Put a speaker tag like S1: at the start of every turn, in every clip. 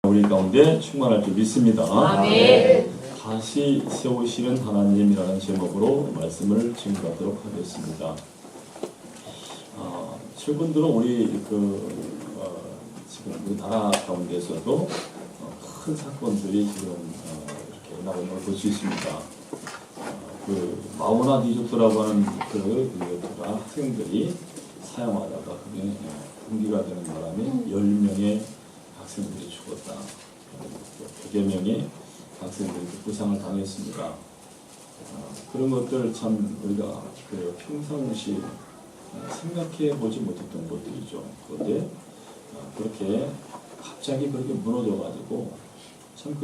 S1: 우리 가운데 충만할 줄 믿습니다.
S2: 아멘.
S1: 다시 세우시는 하나님이라는 제목으로 말씀을 증거하도록 하겠습니다. 최근 들어 우리 지금 우리나라 가운데서도 큰 사건들이 지금 이렇게 나오는 걸 볼 수 있습니다. 마오나 디조트라고 하는 학생들이 사용하다가 그게 분기가 되는 바람에 10명의 학생들이 죽었다. 100여 명의 학생들이 부상을 당했습니다. 그런 것들 참 우리가 평상시 생각해 보지 못했던 것들이죠. 그런데 그렇게 갑자기 그렇게 무너져가지고 참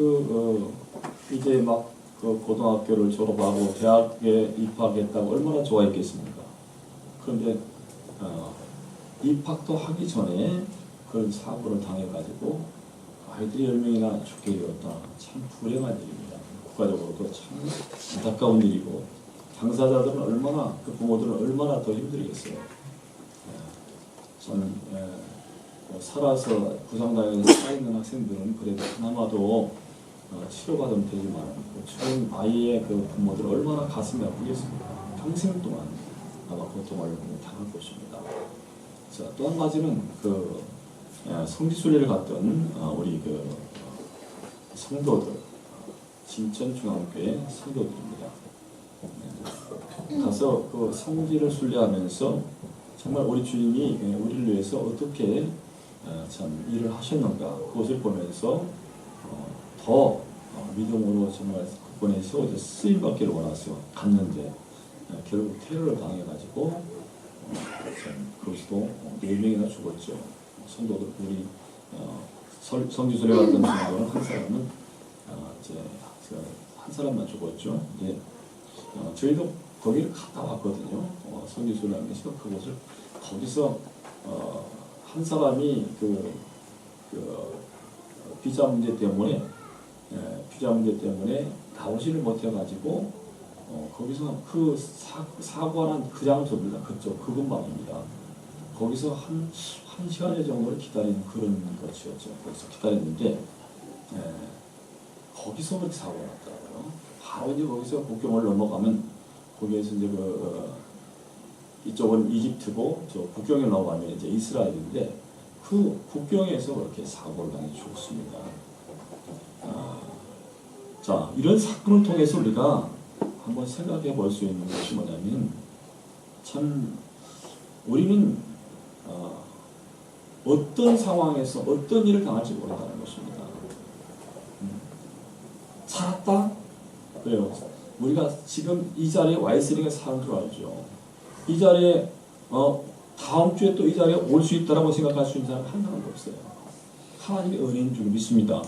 S1: 이제 막 고등학교를 졸업하고 대학에 입학했다고 얼마나 좋아했겠습니까? 그런데 입학도 하기 전에 그런 사고를 당해가지고 아이들이 10명이나 죽게 되었다. 참 불행한 일입니다. 국가적으로도 참 안타까운 일이고 당사자들은 얼마나, 그 부모들은 얼마나 더 힘들겠어요. 저는 살아서 부상당해서 살아있는 학생들은 그래도 그나마도 치료받으면 되지만 죽은 아이의 그 부모들은 얼마나 가슴이 아프겠습니까? 평생 동안 아마 고통을 당할 것입니다. 자, 또 한 가지는 성지순례를 갔던 우리 성도들, 진천중앙교회 성도들입니다. 가서 성지를 순례하면서 정말 우리 주님이 우리를 위해서 어떻게 참 일을 하셨는가, 그것을 보면서 더 믿음으로 정말 그분에 세워져 쓰임받기를 원해서 갔는데 결국 테러를 당해가지고 그리스도 4명이나 죽었죠. 성도들, 우리 성지순례 갔던 성도는 한 사람은 한 사람만 죽었죠. 이제 저희도 거기를 갔다 왔거든요. 성지순례하면서 그곳을 거기서 한 사람이 비자 문제 때문에 나오지를 못해가지고 거기서 사고한 그 장소입니다. 그쪽 근방입니다. 거기서 한 시간여 정도를 기다린 그런 것이었죠. 거기서 기다렸는데 거기서 그렇게 사고가 났더라고요. 바로 이제 거기서 국경을 넘어가면 거기에서 이제 이쪽은 이집트고 저 국경에 넘어가면 이제 이스라엘인데 그 국경에서 그렇게 사고를 당해 죽었습니다. 자, 이런 사건을 통해서 우리가 한번 생각해 볼 수 있는 것이 뭐냐면 참 우리는 어떤 상황에서 어떤 일을 당할지 모른다는 것입니다. 살았다? 그래요. 우리가 지금 이 자리에 와 있으니까 사는 줄 알죠. 이 자리에 다음 주에 또 이 자리에 올 수 있다라고 생각할 수 있는 사람 한 사람도 없어요. 하나님의 은혜인 줄 믿습니다.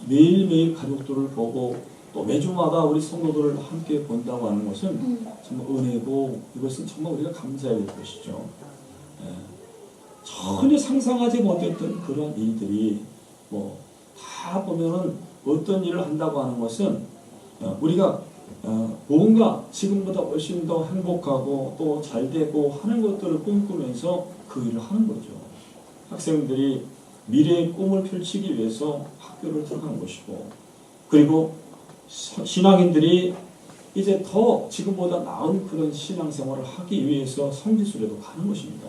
S1: 매일매일 가족들을 보고 또 매주마다 우리 성도들을 함께 본다고 하는 것은 정말 은혜고 이것은 정말 우리가 감사해야 될 것이죠. 전혀 상상하지 못했던 그런 일들이 다 보면은 어떤 일을 한다고 하는 것은 우리가 뭔가 지금보다 훨씬 더 행복하고 또 잘되고 하는 것들을 꿈꾸면서 그 일을 하는 거죠. 학생들이 미래의 꿈을 펼치기 위해서 학교를 들어가는 것이고, 그리고 신앙인들이 이제 더 지금보다 나은 그런 신앙생활을 하기 위해서 성지순례도 가는 것입니다.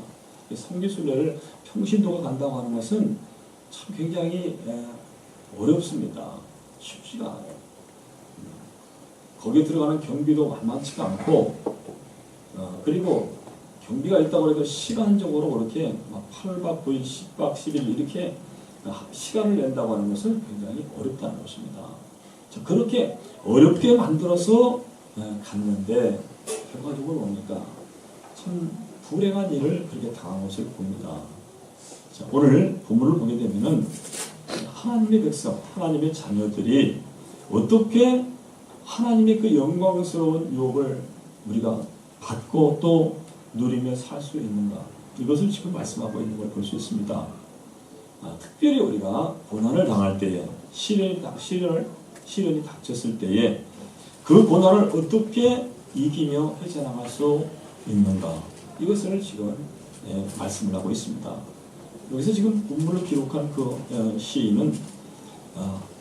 S1: 성지순례를 평신도가 간다고 하는 것은 참 굉장히 어렵습니다. 쉽지가 않아요. 거기에 들어가는 경비도 만만치가 않고, 그리고 경비가 있다고 해도 시간적으로 그렇게 8박 9일, 10박 10일 이렇게 시간을 낸다고 하는 것은 굉장히 어렵다는 것입니다. 그렇게 어렵게 만들어서 갔는데 결과적으로 보니까 참 불행한 일을 그렇게 당한 것을 봅니다. 자, 오늘 본문을 보게 되면은 하나님의 백성, 하나님의 자녀들이 어떻게 하나님의 그 영광스러운 유업을 우리가 받고 또 누리며 살 수 있는가, 이것을 지금 말씀하고 있는 걸 볼 수 있습니다. 특별히 우리가 고난을 당할 때에, 시련이 닥쳤을 때에 그 고난을 어떻게 이기며 헤쳐나갈 수 있는가, 이것을 지금 말씀을 하고 있습니다. 여기서 지금 눈물을 기록한 그 시인은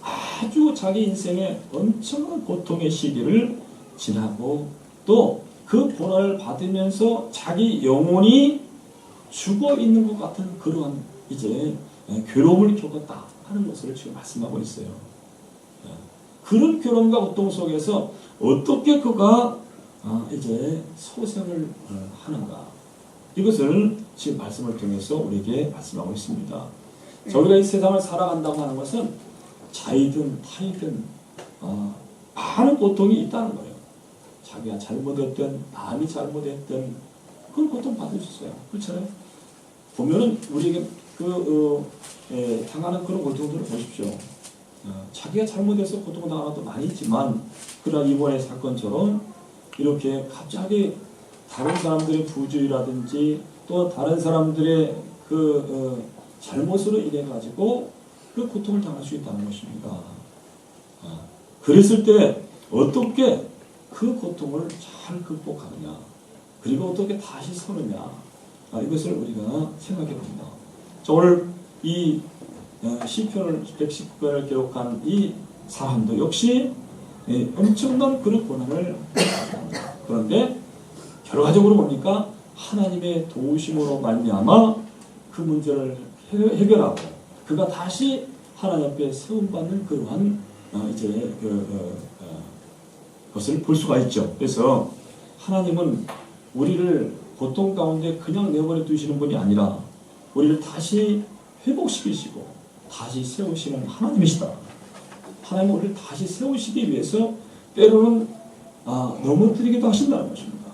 S1: 아주 자기 인생의 엄청난 고통의 시기를 지나고 또 그 고난을 받으면서 자기 영혼이 죽어 있는 것 같은 그러한 이제 괴로움을 겪었다 하는 것을 지금 말씀하고 있어요. 그런 괴로움과 고통 속에서 어떻게 그가 이제 소생을 하는가, 이것을 지금 말씀을 통해서 우리에게 말씀하고 있습니다. 자, 우리가 이 세상을 살아간다고 하는 것은 자이든 타이든 많은 고통이 있다는 거예요. 자기가 잘못했든 남이 잘못했든 그건 고통 받을 수 있어요. 그렇잖아요. 보면은 우리에게 당하는 그런 고통들을 보십시오. 자기가 잘못해서 고통을 당하는 것도 많이 있지만, 그러나 이번의 사건처럼 이렇게 갑자기 다른 사람들의 부주의라든지 또 다른 사람들의 잘못으로 인해 가지고 그 고통을 당할 수 있다는 것입니다. 그랬을 때 어떻게 그 고통을 잘 극복하느냐, 그리고 어떻게 다시 서느냐, 이것을 우리가 생각해 봅니다. 자, 오늘 이 시편을 119편을 기록한 이 사람도 역시 엄청난 그런 고난을 받았습니다. 그런데 결과적으로 뭡니까? 하나님의 도우심으로 말미암아 그 문제를 해결하고 그가 다시 하나님 앞에 세움받는 그러한 이제 것을 볼 수가 있죠. 그래서 하나님은 우리를 고통 가운데 그냥 내버려 두시는 분이 아니라 우리를 다시 회복시키시고 다시 세우시는 하나님이시다. 하나님은 우리를 다시 세우시기 위해서 때로는 넘어뜨리기도 하신다는 것입니다.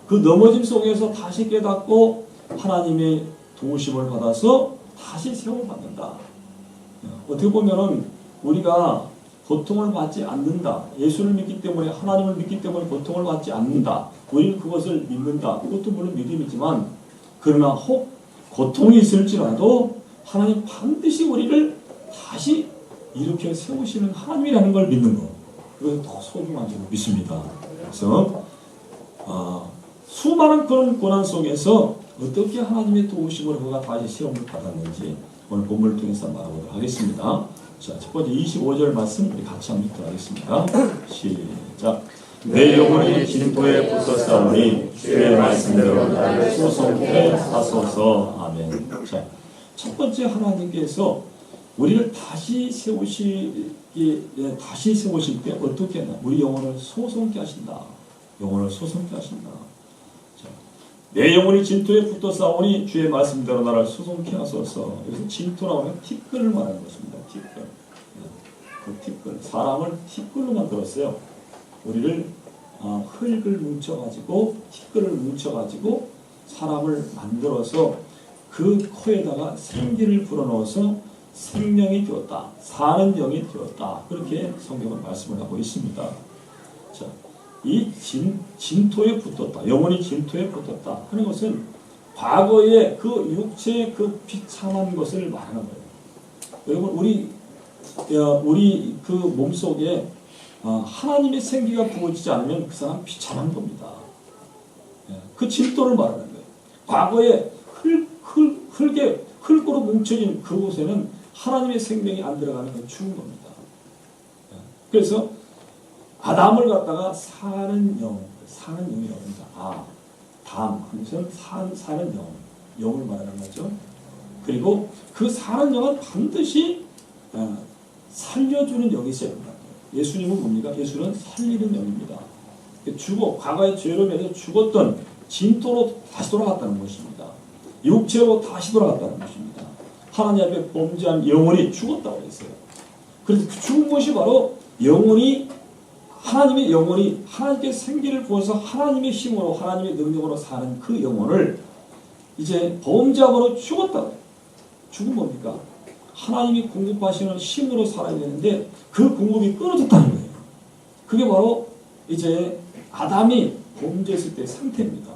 S1: 그 넘어짐 속에서 다시 깨닫고 하나님의 도우심을 받아서 다시 세움받는다. 어떻게 보면은 우리가 고통을 받지 않는다, 예수를 믿기 때문에, 하나님을 믿기 때문에 고통을 받지 않는다, 우리는 그것을 믿는다, 이것도 물론 믿음이지만, 그러나 혹 고통이 있을지라도 하나님 반드시 우리를 다시 일으켜 세우시는 하나님이라는 걸 믿는 것, 그것이 더 소중한 줄 믿습니다. 그래서 수많은 그런 고난 속에서 어떻게 하나님의 도우심으로 그가 다시 시험을 받았는지 오늘 본문을 통해서 말하도록 하겠습니다. 자, 첫 번째 25절 말씀 우리 같이 한번 읽도록 하겠습니다. 시작. 내 영혼이 진토에 붙었사오니 주의 말씀대로 나를 소송케 하소서. 아멘. 자, 첫 번째 하나님께서 우리를 다시 세우실 때 어떻게 하나? 우리 영혼을 소송케 하신다. 영혼을 소송케 하신다. 자, 내 영혼이 진토에 붙었사오니 주의 말씀대로 나를 소송케 하소서. 여기서 진토라고 하면 티끌을 말하는 것입니다. 티끌. 그 티끌. 사람을 티끌로 만들었어요. 우리를 흙을 뭉쳐가지고 티끌을 뭉쳐가지고 사람을 만들어서 그 코에다가 생기를 불어넣어서 생명이 되었다. 사는 영이 되었다. 그렇게 성경은 말씀을 하고 있습니다. 자, 이 진토에 붙었다. 영혼이 진토에 붙었다 하는 것은 과거의 그 육체의 그 비참한 것을 말하는 거예요. 여러분, 우리 그 몸속에 하나님의 생기가 부어지지 않으면 그 사람 비참한 겁니다. 그 진토를 말하는 거예요. 과거에 흙으로 뭉쳐진 그곳에는 하나님의 생명이 안 들어가는 건 죽은 겁니다. 그래서 아담을 갖다가 사는 영이라고 합니다. 담 하면서 사는 영을 말하는 거죠. 그리고 그 사는 영은 반드시 살려주는 영이 있어야 됩니다. 예수님은 뭡니까? 예수는 살리는 영입니다. 과거의 죄로 인해서 죽었던 진토로 다시 돌아갔다는 것입니다. 육체로 다시 돌아갔다는 것입니다. 하나님 앞에 범죄한 영혼이 죽었다고 했어요. 그래서 그 죽은 것이 바로 하나님의 영혼이 하나님께 생기를 부어서 하나님의 힘으로 하나님의 능력으로 사는 그 영혼을 이제 범죄함으로 죽었다고 해요. 죽은 뭡니까? 하나님이 공급하시는 힘으로 살아야 되는데 그 공급이 끊어졌다는 거예요. 그게 바로 이제 아담이 범죄했을 때의 상태입니다.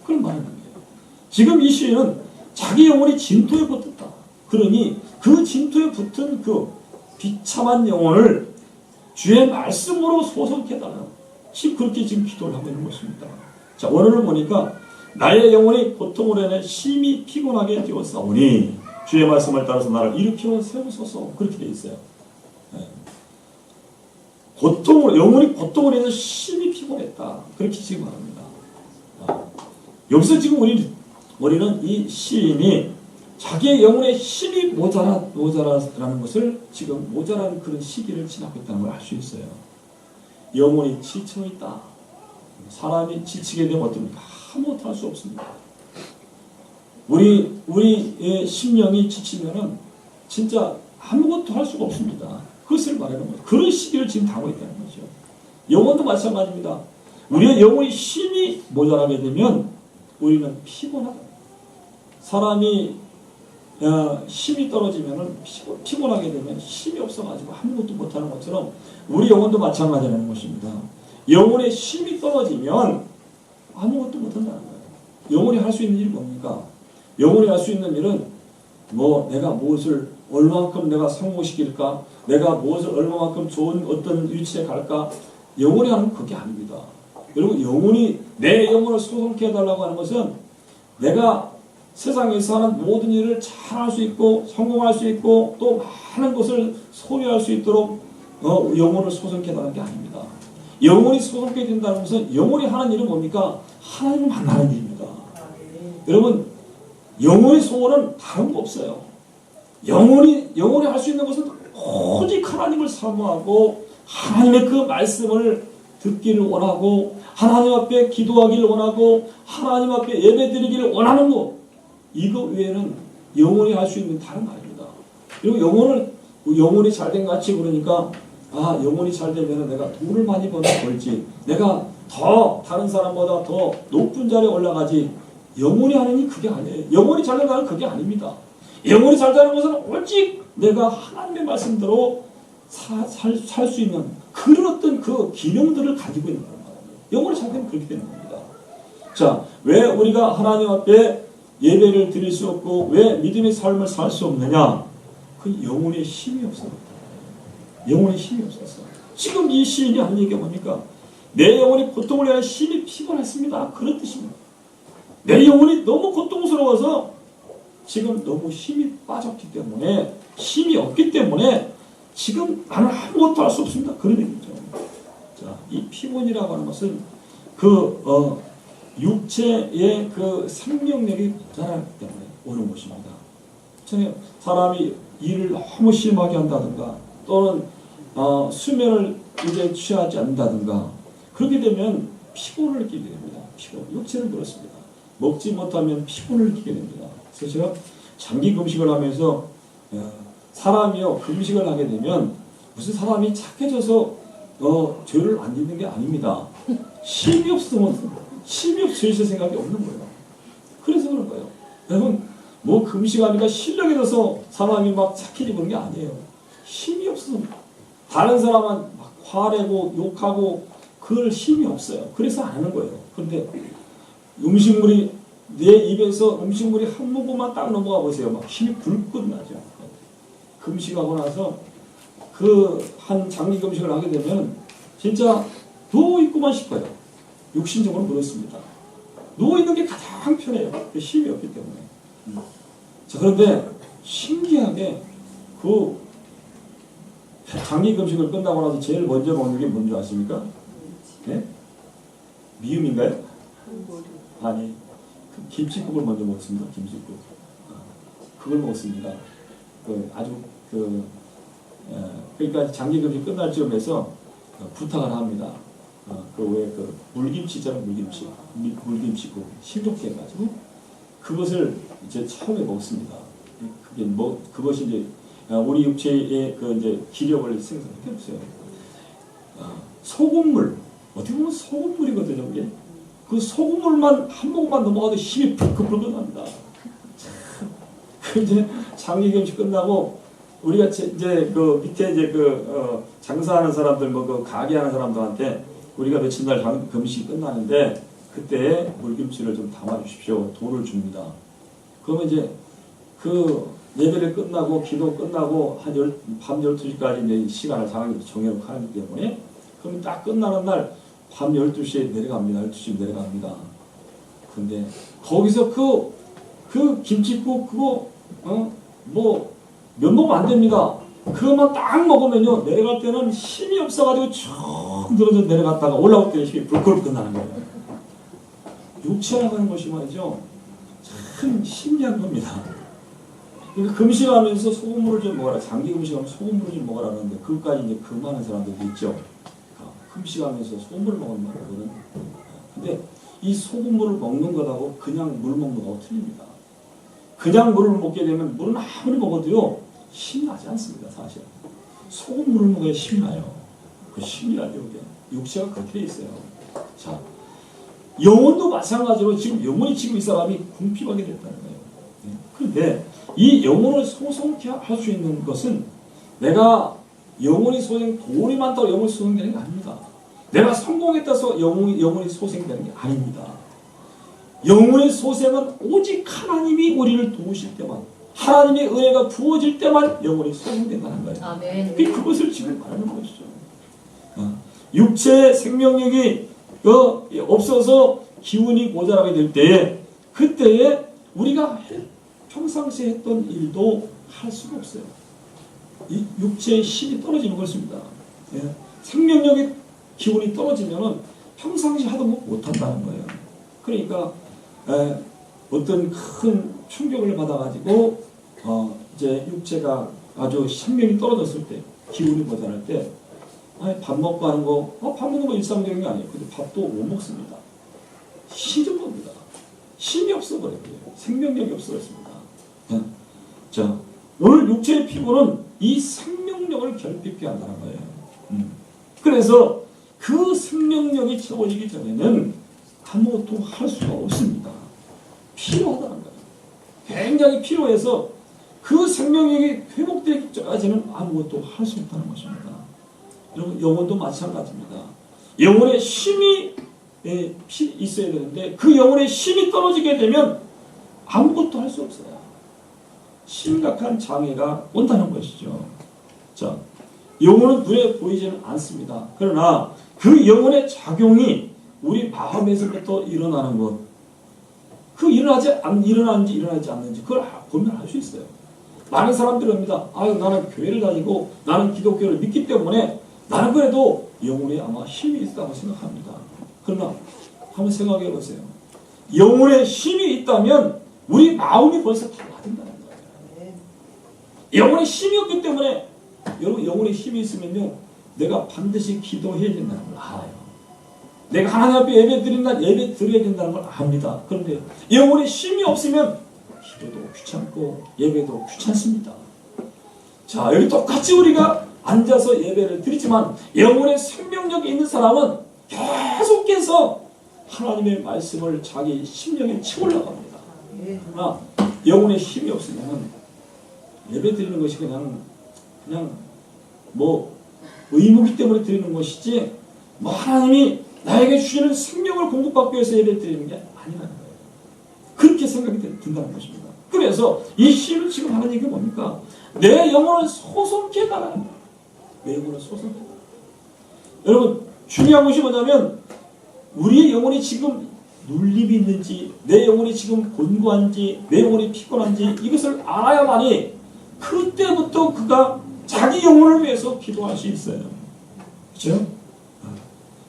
S1: 그걸 말하는 거예요. 지금 이 시인은 자기 영혼이 진토에 붙었다. 그러니 그 진토에 붙은 그 비참한 영혼을 주의 말씀으로 소송케 해달라. 그렇게 지금 기도를 하고 있는 것입니다. 자, 원어를 보니까 나의 영혼이 고통으로 인해 심히 피곤하게 되었사오니, 주의 말씀을 따라서 나를 일으켜 세우소서. 그렇게 돼 있어요. 예. 고통으로, 영혼이 고통을 해서 심히 피곤했다. 그렇게 지금 말합니다. 여기서 지금 우리는 이 시인이 자기의 영혼의 힘이 모자라는 것을 지금 모자란 그런 시기를 지나고 있다는 걸 알 수 있어요. 영혼이 지쳐있다. 사람이 지치게 되면 어떻습니까? 아무것도 할 수 없습니다. 우리의 심령이 지치면은 진짜 아무것도 할 수가 없습니다. 그것을 말하는 거죠. 그런 시기를 지금 당하고 있다는 거죠. 영혼도 마찬가지입니다. 우리의 영혼의 힘이 모자라게 되면 우리는 피곤하다. 사람이 힘이 떨어지면 피곤하게 되면 힘이 없어가지고 아무것도 못하는 것처럼 우리 영혼도 마찬가지라는 것입니다. 영혼의 힘이 떨어지면 아무것도 못한다는 거예요. 영혼이 할 수 있는 일이 뭡니까? 영혼이 할 수 있는 일은 내가 무엇을 얼마만큼 내가 성공시킬까? 내가 무엇을 얼마만큼 좋은 어떤 위치에 갈까? 영혼이 하는 그게 아닙니다. 여러분, 영혼이 내 영혼을 소송케 해달라고 하는 것은 내가 세상에서 하는 모든 일을 잘할 수 있고 성공할 수 있고 또 많은 것을 소유할 수 있도록 영혼을 소송케 해달라는 게 아닙니다. 영혼이 소송케 된다는 것은 영혼이 하는 일은 뭡니까? 하나님을 만나는 일입니다. 여러분, 영혼의 소원은 다른 거 없어요. 영혼이 할 수 있는 것은 오직 하나님을 사모하고 하나님의 그 말씀을 듣기를 원하고 하나님 앞에 기도하기를 원하고 하나님 앞에 예배드리기를 원하는 것, 이거 외에는 영혼이 할 수 있는 다른 말입니다. 그리고 영혼이 잘된 같이 그러니까 영혼이 잘 되면 내가 돈을 많이 벌지, 내가 더 다른 사람보다 더 높은 자리에 올라가지. 영혼이 하는 일 그게 아니에요. 영혼이 잘 된다는 그게 아닙니다. 영혼이 잘 되는 것은 오직 내가 하나님의 말씀대로 살 수 있는 그런 어떤 그 기능들을 가지고 있는 거예요. 영혼이 잘 되면 그렇게 되는 겁니다. 자, 왜 우리가 하나님 앞에 예배를 드릴 수 없고 왜 믿음의 삶을 살 수 없느냐? 그 영혼의 힘이 없어요. 영혼의 힘이 없었어. 지금 이 시인이 한 얘기가 뭡니까? 내 영혼이 고통을 해야 힘이 피곤했습니다. 그런 뜻입니다. 내 영혼이 너무 고통스러워서 지금 너무 힘이 빠졌기 때문에, 힘이 없기 때문에 지금 나는 아무것도 할 수 없습니다. 그런 얘기죠. 자, 이 피곤이라고 하는 것은 육체의 그 생명력이 모자라기 때문에 오는 것입니다. 사람이 일을 너무 심하게 한다든가 또는 수면을 이제 취하지 않는다든가 그렇게 되면 피곤을 느끼게 됩니다. 육체는 그렇습니다. 먹지 못하면 피곤을 느끼게 됩니다. 그래서 제가 장기 금식을 하면서 사람이요 금식을 하게 되면 무슨 사람이 착해져서 죄를 안 짓는 게 아닙니다. 힘이 없으면 죄 있을 생각이 없는 거예요. 그래서 그런 거예요. 여러분, 뭐 금식하니까 실력이 들어서 사람이 막 착해지는 게 아니에요. 힘이 없어서 다른 사람은 막 화내고 욕하고 그럴 힘이 없어요. 그래서 안 하는 거예요. 그런데 음식물이 내 입에서 음식물이 한 모금만 딱 넘어가 보세요. 막 힘이 불끈 나죠. 금식하고 나서 한 장기 금식을 하게 되면 진짜 누워있고만 싶어요. 육신적으로 그렇습니다. 누워있는 게 가장 편해요. 힘이 없기 때문에. 자, 그런데 신기하게 장기 금식을 끝나고 나서 제일 먼저 먹는 게 뭔지 아십니까? 네? 미음인가요? 아니, 김치국을 먼저 먹었습니다. 김치국. 그걸 먹었습니다. 그러니까 장기금식 끝날 즈음에서 부탁을 합니다. 물김치잖아요, 물김치국. 신좋게 해가지고 그것을 이제 처음에 먹습니다. 그것이 이제 우리 육체의 이제 기력을 생성해 주세요. 소금물, 어떻게 보면 소금물이거든요, 이게. 그 소금물만 한 모금만 넘어가도 힘이 불끈불끈 납니다. 이제 장기금식 끝나고 우리가 이제 밑에 이제 장사하는 사람들 가게 하는 사람들한테 우리가 며칠날 금식이 끝나는데 그때 물김치를 좀 담아 주십시오. 돈을 줍니다. 그러면 이제 예배를 끝나고 기도 끝나고 밤 12시까지 이제 시간을 정해놓고 하기 때문에 그럼 딱 끝나는 날 밤 12시에 내려갑니다. 12시에 내려갑니다. 근데 거기서 그 김치국 뭐 면목 안 됩니다. 그것만 딱 먹으면요 내려갈 때는 힘이 없어가지고 쭉 늘어져 내려갔다가 올라올 때 힘이 불끈 끝나는 거예요. 육체라고 하는 것이 말이죠 참 신기한 겁니다. 그러니까 금식하면서 소금물을 좀 먹어라. 장기 금식하면 소금물을 좀 먹어라 하는데 그것까지 이제 금하는 사람들도 있죠. 금식하면서 소금물을 먹는 거거든. 근데 이 소금물을 먹는 것하고 그냥 물 먹는 거하고 틀립니다. 그냥 물을 먹게 되면 물은 아무리 먹어도요 힘이 나지 않습니다. 사실 소금물을 먹어야 힘이 나요. 그 힘이라죠. 육체가 그렇게 돼 있어요. 자, 영혼도 마찬가지로 지금 영혼이 지금 이 사람이 궁핍하게 됐다는 거예요. 그런데 이 영혼을 소송케 할 수 있는 것은 내가 영혼이 돈이 많다고 영혼이 소생되는 게 아닙니다. 내가 성공했다고 해서 영혼이 소생되는 게 아닙니다. 영혼의 소생은 오직 하나님이 우리를 도우실 때만, 하나님의 은혜가 부어질 때만 영혼이 소생된다는 거예요.
S2: 아멘.
S1: 그것을 지금 말하는 것이죠. 육체의 생명력이 없어서 기운이 모자라게 될 때에 그때에 우리가 평상시에 했던 일도 할 수가 없어요. 이 육체의 힘이 떨어지는 것입니다. 예. 생명력의 기운이 떨어지면은 평상시 하던 거 못한다는 거예요. 그러니까 어떤 큰 충격을 받아가지고 이제 육체가 아주 생명이 떨어졌을 때, 기운이 모자랄 때, 밥 먹고 하는 거, 밥 먹는 거 일상적인 게 아니에요. 근데 밥도 못 먹습니다. 싫은 겁니다. 힘이 없어버려요. 생명력이 없어졌습니다. 자, 오늘 육체의 피부는 이 생명력을 결핍케 한다는 거예요. 그래서 그 생명력이 채워지기 전에는 아무것도 할 수가 없습니다. 필요하다는 거예요. 굉장히 필요해서 그 생명력이 회복되기까지는 아무것도 할 수 없다는 것입니다. 여러분, 영혼도 마찬가지입니다. 영혼의 힘이 있어야 되는데 그 영혼의 힘이 떨어지게 되면 아무것도 할 수 없어요. 심각한 장애가 온다는 것이죠. 자, 영혼은 눈에 보이지는 않습니다. 그러나 그 영혼의 작용이 우리 마음에서부터 일어나는 것, 그 일어나는지 일어나지 않는지 그걸 보면 알 수 있어요. 많은 사람들이 합니다. 나는 교회를 다니고 나는 기독교를 믿기 때문에 나는 그래도 영혼에 아마 힘이 있다고 생각합니다. 그러나 한번 생각해 보세요. 영혼에 힘이 있다면 우리 마음이 벌써 달라진다는 거예요. 영혼에 힘이 없기 때문에 여러분 영혼에 힘이 있으면요 내가 반드시 기도해야 된다는 걸 알아요. 내가 하나님 앞에 예배 드린다 예배 드려야 된다는 걸 압니다. 그런데 영혼에 힘이 없으면 기도도 귀찮고 예배도 귀찮습니다. 자, 여기 똑같이 우리가 앉아서 예배를 드리지만 영혼의 생명력이 있는 사람은 계속해서 하나님의 말씀을 자기 심령에 채우려고 합니다. 그러나 영혼에 힘이 없으면 예배 드리는 것이 그냥 뭐 의무기 때문에 드리는 것이지 뭐 하나님이 나에게 주시는 생명을 공급받기 위해서 예배 드리는 게 아니라는 거예요. 그렇게 생각이 든다는 것입니다. 그래서 이 힘을 지금 하는 얘기가 뭡니까? 내 영혼을 소송케 해달라는 거예요. 내 영혼을 소송케 해달라는 거예요. 여러분 중요한 것이 뭐냐면 우리의 영혼이 지금 눌림이 있는지 내 영혼이 지금 곤고한지 내 영혼이 피곤한지 이것을 알아야만이 그때부터 그가 자기 영혼을 위해서 기도할 수 있어요. 그렇죠?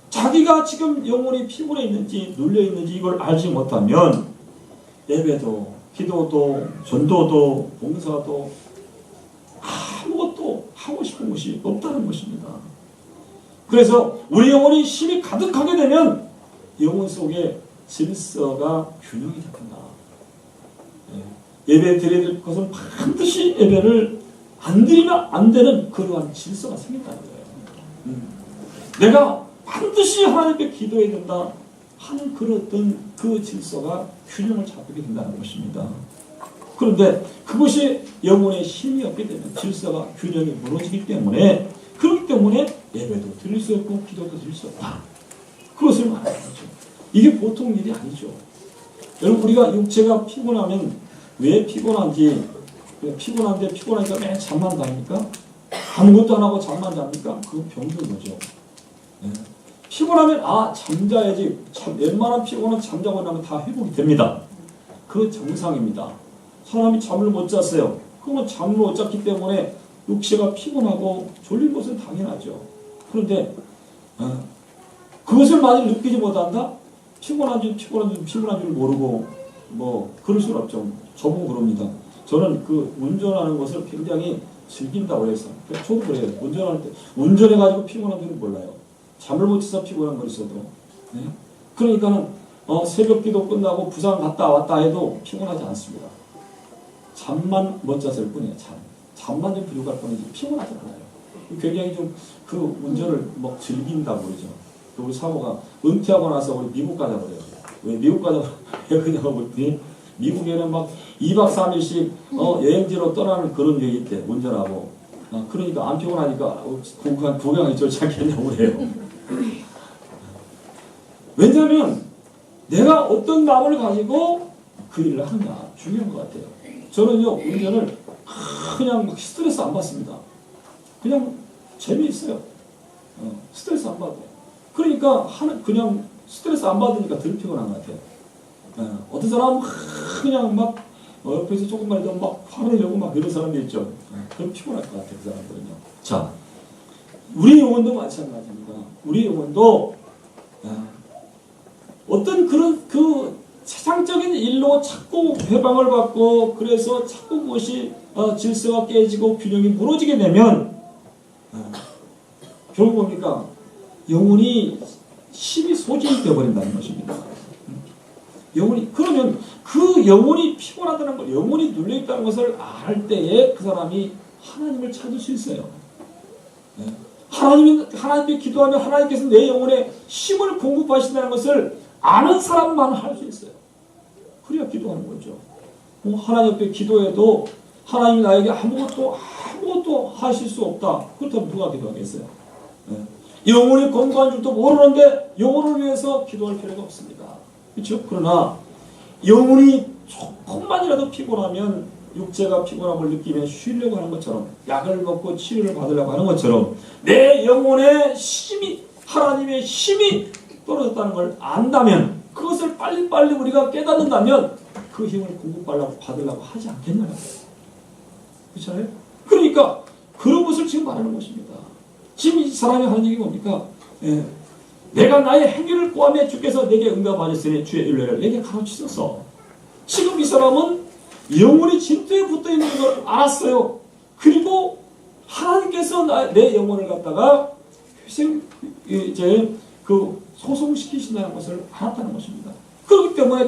S1: 자기가 지금 영혼이 피곤해 있는지 눌려 있는지 이걸 알지 못하면 예배도 기도도 전도도 봉사도 아무것도 하고 싶은 것이 없다는 것입니다. 그래서 우리 영혼이 힘이 가득하게 되면 영혼 속에 질서가 균형이 잡힌다. 예배 드려야 될 것은 반드시 예배를 안 드리면 안 되는 그러한 질서가 생긴다는 거예요. 내가 반드시 하나님께 기도해야 된다 하는 그런 그 질서가 균형을 잡게 된다는 것입니다. 그런데 그것이 영혼에 힘이 없게 되면 질서가 균형이 무너지기 때문에 그렇기 때문에 예배도 드릴 수 없고 기도도 드릴 수 없다. 그것을 말하는 거죠. 이게 보통 일이 아니죠. 여러분 우리가 육체가 피곤하면 왜 피곤한지 피곤한데 피곤하니까 맨 잠만 잡니까? 아무것도 안 하고 잠만 잡니까? 그건 병든 거죠. 네. 피곤하면 잠자야지. 웬만한 피곤은 잠자고 나면 다 회복이 됩니다. 그 정상입니다. 사람이 잠을 못 잤어요. 그러면 잠을 못 잤기 때문에 육체가 피곤하고 졸린 것은 당연하죠. 그런데 그것을 만일 느끼지 못한다? 피곤한 줄 모르고 뭐 그럴 수는 없죠. 저보고 그럽니다. 저는 그 운전하는 것을 굉장히 즐긴다고 해서 저도 그래요. 운전할 때 운전해가지고 피곤한 줄은 몰라요. 잠을 못 자서 피곤한 거 있어도. 네? 그러니까는 새벽기도 끝나고 부산 갔다 왔다 해도 피곤하지 않습니다. 잠만 못 잤을 뿐이에요. 잠만 좀 부족할 뿐이지 피곤하지 않아요. 굉장히 좀 그 운전을 막 즐긴다고 그러죠. 우리 사모가 은퇴하고 나서 우리 미국 가자고 그래요. 왜 미국 가자고 왜 그러냐고 그랬더니 미국에는 막 2박 3일씩 여행지로 떠나는 그런 게 있대. 운전하고. 그러니까 안 피곤하니까 구경하기 좋지 않겠냐고 그래요. 왜냐하면 내가 어떤 마음을 가지고 그 일을 하느냐 중요한 것 같아요. 저는요 운전을 그냥 막 스트레스 안 받습니다. 그냥 재미있어요. 스트레스 안 받아요. 그러니까 그냥 스트레스 안 받으니까 덜 피곤한 것 같아요. 어떤 사람은 그냥 막 옆에서 조금만 해도 막 화를 내고 막 이런 사람이 있죠. 그럼 피곤할 것 같아요. 그 사람들은요. 자, 우리 영혼도 마찬가지입니다. 우리 영혼도 어떤 그런 그 세상적인 일로 자꾸 회방을 받고 그래서 자꾸 무엇이 질서가 깨지고 균형이 무너지게 되면 결국 뭡니까? 영혼이 힘이 소진이 되어버린다는 것입니다. 영혼이 그러면 그 영혼이 피곤하다는 것, 영혼이 눌려있다는 것을 알 때에 그 사람이 하나님을 찾을 수 있어요. 하나님께 기도하면 하나님께서 내 영혼에 힘을 공급하신다는 것을 아는 사람만 할 수 있어요. 그래야 기도하는 거죠. 하나님 앞에 기도해도 하나님이 나에게 아무것도 하실 수 없다. 그렇다면 누가 기도하겠어요? 영혼이 건강한 줄도 모르는데 영혼을 위해서 기도할 필요가 없습니다. 그렇죠? 그러나 영혼이 조금만이라도 피곤하면 육체가 피곤함을 느끼면 쉬려고 하는 것처럼 약을 먹고 치료를 받으려고 하는 것처럼 내 영혼의 힘이 하나님의 힘이 떨어졌다는 걸 안다면 그것을 빨리빨리 우리가 깨닫는다면 그 힘을 받으려고 하지 않겠냐고요. 그렇잖아요? 그러니까 그런 것을 지금 말하는 것입니다. 지금 이 사람이 하는 얘기가 뭡니까? 내가 나의 행위를 구하며 주께서 내게 응답하셨으니 주의 윤례를 내게 가르치소서. 지금 이 사람은 영혼이 진토에 붙어있는 걸 알았어요. 그리고 하나님께서 내 영혼을 갖다가 소송시키신다는 것을 알았다는 것입니다. 그렇기 때문에